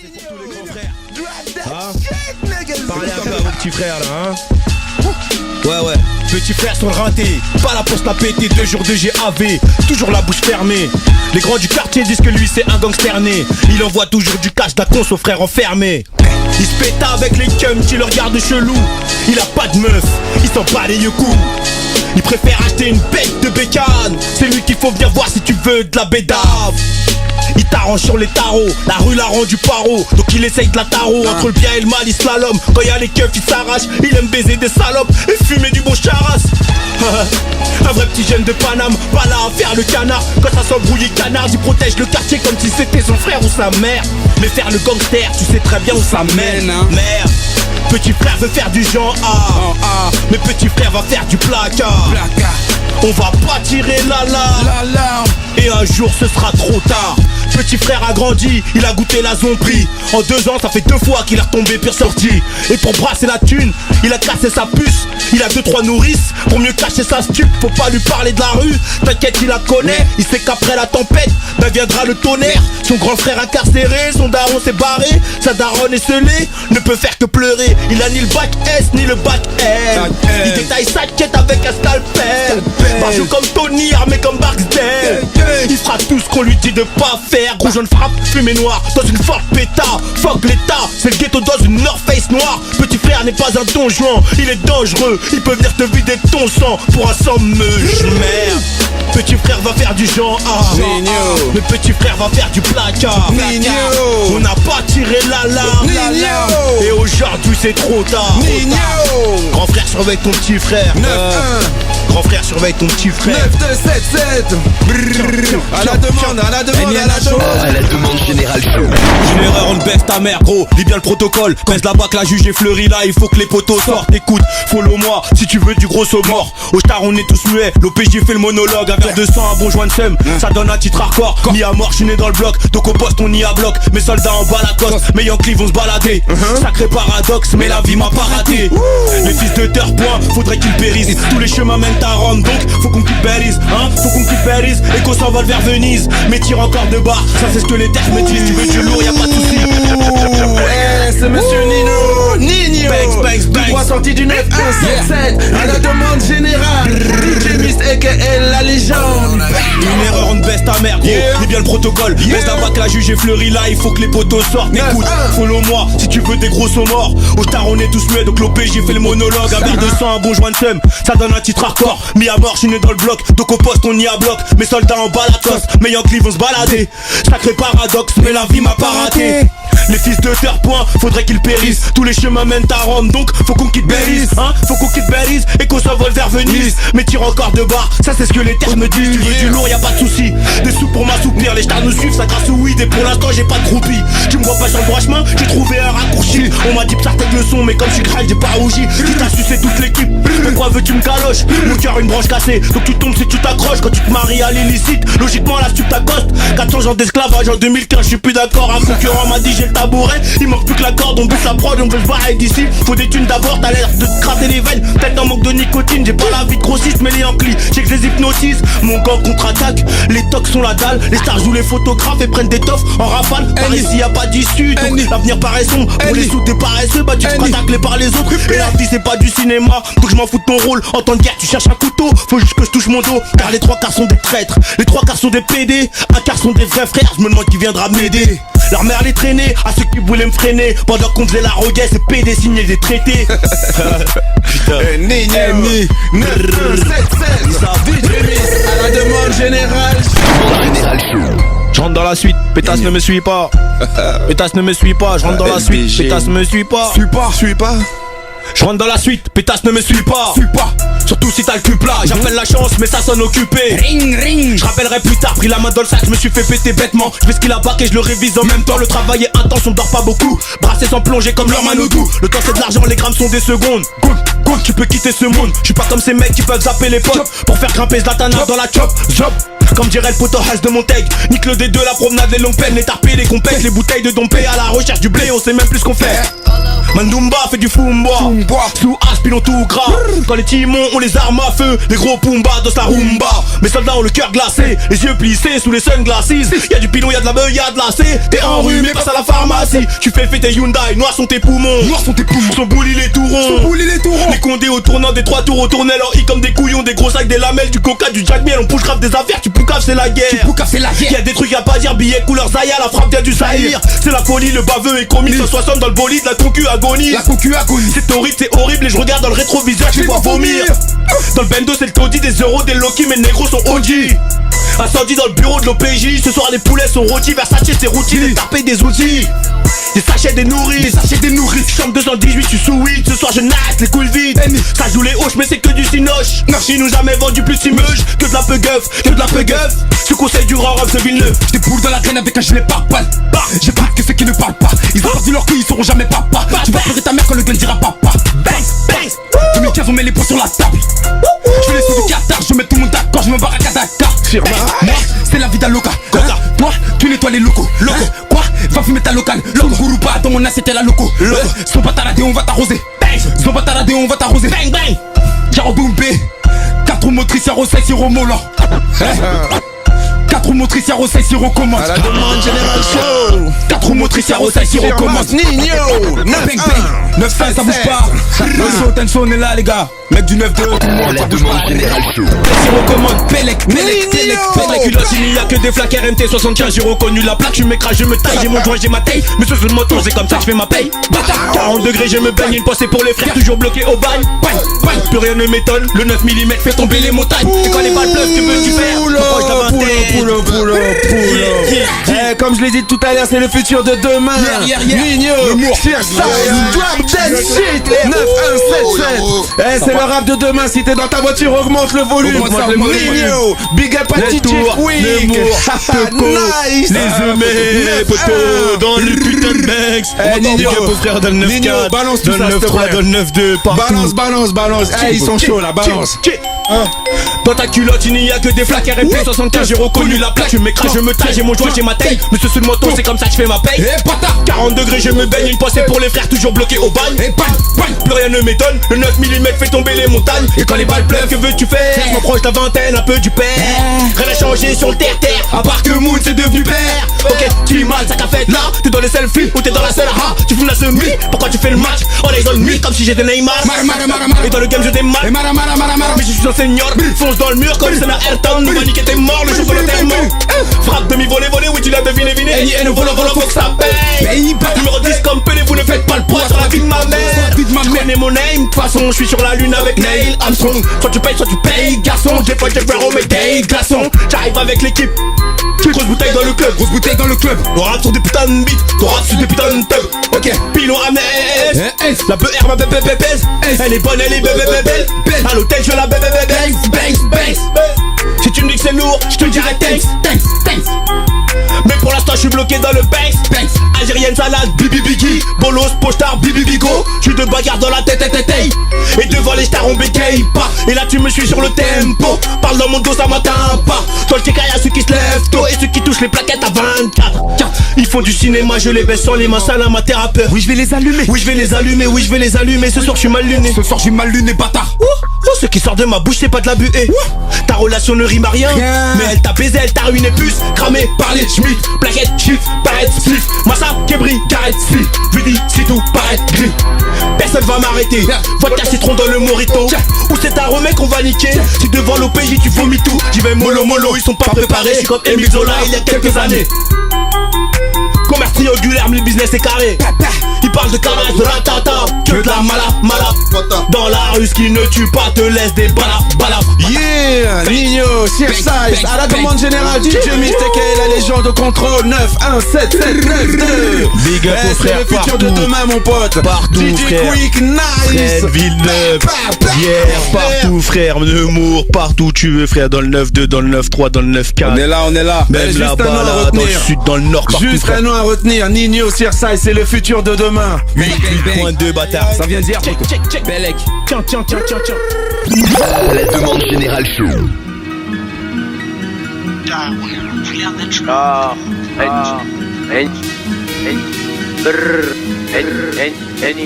C'est pour tous les grands frères. Hein? Parlez un peu à vos petits frères là, hein. Ouais, petits frères sont ratés, pas la poste la péter, 2 jours de GAV, toujours la bouche fermée. Les grands du quartier disent que lui c'est un gangster né. Il envoie toujours du cash d'Acon aux frères enfermés. Il se pète avec les cums qui le regardent chelou. Il a pas de meuf, il s'en bat les yeux coups. Il préfère acheter une bête de bécane. C'est lui qu'il faut venir voir si tu veux de la bédave. Il t'arrange sur les tarots, la rue l'a rendu paro. Donc il essaye de la tarot, entre le bien et le mal il slalom. Quand y a les keufs il s'arrache, il aime baiser des salopes et fumer du bon charas. Un vrai petit jeune de Paname, pas là à faire le canard. Quand ça s'embrouille canard, il protège le quartier comme si c'était son frère ou sa mère. Mais faire le gangster, tu sais très bien où ça mène, hein. Merde. Petit frère veut faire du genre A, mais petit frère va faire du placard. On va pas tirer l'alarme, et un jour ce sera trop tard. Petit frère a grandi, il a goûté la zombie. En 2 ans ça fait 2 fois qu'il est retombé pire sorti. Et pour brasser la thune, il a cassé sa puce. Il a 2-3 nourrices, pour mieux cacher sa stup. Faut pas lui parler de la rue, t'inquiète il la connaît. Il sait qu'après la tempête, ben viendra le tonnerre. Son grand frère incarcéré, son daron s'est barré. Sa daronne est scellée, ne peut faire que pleurer. Il a ni le bac S ni le bac L. Il détaille sa quête avec un scalpel. Barjou comme Tony, armé comme Barksdale. Il fera tout ce qu'on lui dit de pas faire. Gros jaune frappe, fumée noire, dans une forte pétard. Fuck l'état, c'est le ghetto dans une North Face noire. Petit frère n'est pas un don Juan, il est dangereux. Il peut venir te vider ton sang pour un sang meuge. Merde. Petit frère va faire du genre A, mais petit frère va faire du placard. On n'a pas tiré l'alarme, et aujourd'hui c'est trop tard. Grand frère surveille ton petit frère. Grand frère surveille ton petit frère. 9277. À la demande générale chaud. Une erreur, on baisse ta mère gros, lis bien le protocole. Baisse la bac, la juge est fleurie là, il faut que les poteaux sortent. Écoute, follow moi si tu veux du gros saut mort. Au star on est tous muets, l'OPJ fait le monologue. Un verre de sang, un bon joint de seum, ça donne un titre hardcore. Mis à mort, je suis né dans le bloc, donc au poste on y a bloc. Mes soldats en bas la coste, mes Yankees vont se balader. Sacré paradoxe, mais la vie m'a pas raté. Les fils de terre point, faudrait qu'ils périssent. Tous les chemins mènent à Rome, donc faut qu'on quitte Belize, hein. Faut qu'on quitte Belize et qu'on s'envole vers Venise. Mais tire encore de barre, ça c'est ce que les terres me disent. Tu veux du lourd, y'a pas de soucis. C'est monsieur Nino Banks, du droit sorti du 9177. À la demande générale, DJ Mist aka la légende. Une erreur, on baisse ta mère gros, lis bien le protocole. Baisse la bac, la juge est fleurie là, il faut que les poteaux sortent. Écoute, follow moi si tu veux des gros sauts morts. Au star on est tous muets, donc l'OPJ fait le monologue. Un verre de sang, un bon joint de seum, ça donne un titre hardcore. Mis à mort, je suis né dans le bloc, donc au poste on y a bloc. Mes soldats en bas la coste, mes Yankees vont se balader. Sacré paradoxe, mais la vie m'a pas raté. Les fils de terre point, faudrait qu'ils périssent. Tous les chemins mènent à Rome, donc faut qu'on quitte Belize, hein. Faut qu'on quitte Belize et qu'on s'envole vers Venise. Mais tire encore de barre, ça c'est ce que les terres me disent. Tu veux du lourd, y'a pas de soucis. Des sous pour m'assoupir, les stars nous suivent, ça grâce au weed. Et pour l'instant j'ai pas de groupie. Tu me vois pas sur le droit chemin, j'ai trouvé un raccourci. On m'a dit que ça tête le son, mais comme je suis grave j'ai pas rougi. Qui t'a sucé toute l'équipe, pourquoi veux-tu me galoches? Mon cœur une branche cassée, donc tu tombes si tu t'accroches. Quand tu te maries à l'illicite, logiquement la stup t'accoste. 400 ans d'esclavage en 2015, je suis plus d'accord. Un concurrent m'a dit j'ai le tabouret, il manque plus que la corde, on bouge la prod, on veut se barrer d'ici. Faut des thunes d'abord, t'as l'air de te gratter les veines. Peut-être en manque de nicotine, j'ai pas la vie de grossiste, mais les anclis, j'ai que je les hypnotise. Mon gang contre-attaque, les tocs sont la dalle. Les stars jouent les photographes et prennent des toffes en rafale. Par ici y'a pas d'issue, donc l'avenir paraît sombre. Pour les sous t'es paresseux, bah tu te feras tacler par les autres. Et la vie c'est pas du cinéma, donc je m'en fous de ton rôle. En temps de guerre tu cherches un couteau, faut juste que je touche mon dos. Car les 3 quarts sont des traîtres, les 3 quarts sont des PD. Un quart sont des vrais frères, je me demande qui viendra m'aider. Leur mère les traînait, à ceux qui voulaient me freiner. Pendant qu'on faisait la roguette, c'est PD signer des traités. Putain. Nini 9277. À la demande générale. Je rentre dans la suite, pétasse ne me suit pas. Pétasse ne me suit pas, je rentre dans la suite, pétasse me suit pas. Suis pas. Je rentre dans la suite, pétasse ne me suit pas. Surtout si t'as le cul plat, j'appelle la chance mais ça sonne occupé. Ring. Je rappellerai plus tard, pris la main dans le sac, je me suis fait péter bêtement. Je fais ce qu'il a bac et je le révise en même temps. Le travail est intense, on dort pas beaucoup. Brassé sans plonger comme leur manodou. Le temps c'est de l'argent, les grammes sont des secondes. Good, tu peux quitter ce monde. Je suis pas comme ces mecs qui peuvent zapper les potes pour faire grimper Zlatana dans la chop. Comme dirait le poteau Has de Montaigne. Nique le D2, la promenade, les longues peines, les tarpés, les compètes, les bouteilles de dompé à la recherche du blé, on sait même plus ce qu'on fait. Mandumba fait du Fumba. Sous aspilon tout gras. Quand les timons ont les armes à feu, les gros Pumba dansent la rumba. Mes soldats ont le cœur glacé, les yeux plissés sous les sunglasses. Y'a du pilon, y'a de la beuh, y'a de la C. T'es enrhumé, passe à la pharmacie. Tu fais fêter Hyundai, noirs sont tes poumons. Son bouli les tourons. Les condés au tournant des 3 tours au tournel en I comme des couillons, des gros sacs, des lamelles, du coca, du jack miel. On push grave des affaires, tu poucaves c'est la guerre. Y'a des trucs à pas dire, billets couleur Zaya, la frappe vient du Zahir. C'est la folie, le baveux est commis. 160 dans le bolide, la concu agonie. C'est horrible et je regarde dans le rétroviseur, je vois vomir. Dans le bendo c'est le taudis, des euros, des Loki, mes négros sont OG. Incendie dans le bureau de l'OPJ, ce soir les poulets sont rôtis. Versace c'est routine, des tarpés, des outils. Des sachets, des nourrices. Chambre 218, je suis sous weed. Ce soir je nasse, les couilles vides. Ça joue les hoches mais c'est que du cinoche. Ils nous jamais vendu plus imeuge que de la peugeuf. Ce conseil du rang de Villeneuve. J'déboule dans la traîne avec un gilet pare-balles. J'ai pas que ceux qui ne parlent pas. Ils ont perdu leur cul, ils sauront jamais papa. Tu vas pleurer ta mère quand le gun dira papa. 2015 on met les points sur la table. Je fais les sous du Qatar, je mets tout le monde d'accord. Je me barre à Dakar. Moi c'est la vie d'un loca. Toi tu nettoies les locaux. Quoi va fumer ta locale. Gouroupa dans mon assiette la loco. Son bataradé on va t'arroser. Bang bang. Jaroboumbé 4 roues motrices, y'a Rossay, Siro Mola. 4 roues motrices, y'a Rossay, Siro commande. À la demande générale show. 4 roues motrices, y'a Rossay, Siro commande. Nino 9-1 9-1 ça bouge pas. Le show tension on est là les gars. Mec du 9-2 tout le monde ça bouge pas. Siro commande, Pelec. Pour la culotte il n'y a que des flaques RMT 75. J'ai reconnu la plaque, je m'écrase, je me taille. J'ai mon joint, j'ai ma taille. Mais sur le moto c'est comme ça, je fais ma paye. 40 degrés, je me baigne. Une pensée pour les frères, toujours bloqué au bail. Plus rien ne m'étonne, le 9 mm fait tomber les montagnes. Et quand les balles pleuvent, que veux-tu faire? Poule. Comme je l'ai dit tout à l'heure, c'est le futur de demain. Nino, Cirsize, Drop Dead Shit 9177. C'est le rap de demain. Si t'es dans ta voiture, augmente le volume. Nino, big up à DJ Quick. Nice. Les humés, poteaux, dans le putain de Banks. Nino, frère dans le 9-4, balance tout dans le ça, 9-3, dans le 9-2, partout. Balance. Ils sont chauds là, balance. Dans ta culotte il n'y a que des flaques RMP 75. J'ai reconnu la plaque, je m'écrase, je me taille. J'ai mon joint, j'ai ma taille. Mais sur le moto c'est comme ça que je fais ma paye. 40 degrés, je me baigne. Une pensée pour les frères, toujours bloqués au bagne. Plus rien ne m'étonne, le 9 mm fait tomber les montagnes. Et quand les balles pleuvent, que veux-tu faire? Je m'approche de la vingtaine, un peu du père. Rien n'a changé sur le terre-terre, à part que Moon c'est devenu père. Ok, tu es mal, ça qu'a fait là. T'es dans les selfies ou t'es dans la seule ha. Tu fumes la semi, pourquoi tu fais le match? On est dans le nuit comme si j'étais Neymar. Et dans le game je démarre. Mais je suis un senior, fonce dans le mur comme c'est la Ayrton. Nous va niquer tes morts le jour de l'enterrement. Frappe demi-volée, oui tu l'as deviné. Et le volant, faut que ça paye. Numéro 10 comme Pelé, vous ne faites pas le poids sur la vie de ma mère. Tu connais mon name, de toute façon je suis sur la lune avec Neil Armstrong. Soit tu payes, garçon. J'ai pas mais Dave glaçon. J'arrive avec l'équipe. Grosse bouteille dans le club. On rappe sur des putains de beats, on rappe sur des putains de tubs. Ok, pilon Amès. La BR ma bébé. Elle est bonne, elle est belle. À l'hôtel je la bébé. Si tu me dis que c'est lourd, je te dirai thanks. Mais pour l'instant je suis bloqué dans le Banks. Algérienne salade, bibi biggie. Bolos, postar, bibi bigo. J'suis de bagarre dans la tête. Et devant les stars on bécaye pas. Et là tu me suis sur le tempo. Parle dans mon dos ça m'atteint pas. Dans le TK y'a ceux qui se lèvent tôt et ceux qui touchent les plaquettes à 24. Ils font du cinéma, je les baisse sans les mains, salam à thérapeute. Oui je vais les allumer. Ce soir je suis mal luné. Bâtard. Ce qui sort de ma bouche c'est pas de la buée. Ta relation ne rime à rien. Mais elle t'a baisé, elle t'a ruiné plus. Cramé par les schmitts, plaquettes, chiffres, paraître spliff. Massa, Kebri, carrette, slip. Vidi, si tout paraît gris. Personne va m'arrêter. Vodka citron dans le morito. Ou c'est un remède qu'on va niquer. Si devant l'OPJ tu vomis tout. J'y vais mollo, ils sont pas préparés. Je suis comme Emile Zola il y a quelques années. Commerce triangulaire, mais le business est carré. Ils parlent de carnage, de ratata. Que de la mala. Dans la rue, ce qui ne tue pas te laisse des balafres. Yeah, Nino, Cirsize, à la demande générale, DJ Mistake et la légende au contrôle 917792. Big up aux frères, c'est le futur de demain mon pote. Partout DJ frère. Quick, nice. Fred Villeneuve, hier, partout frère, Nemours, partout tu veux frère, dans le 9-2, dans le 9-3, dans le 9-4. On est là. Même là-bas, là, dans le sud, dans le nord, partout Juste frère. un nom à retenir, Nino, Cirsize, c'est le futur de demain. 8.2 bâtard. Ça vient dire Belek. Tiens. La demande générale show. Any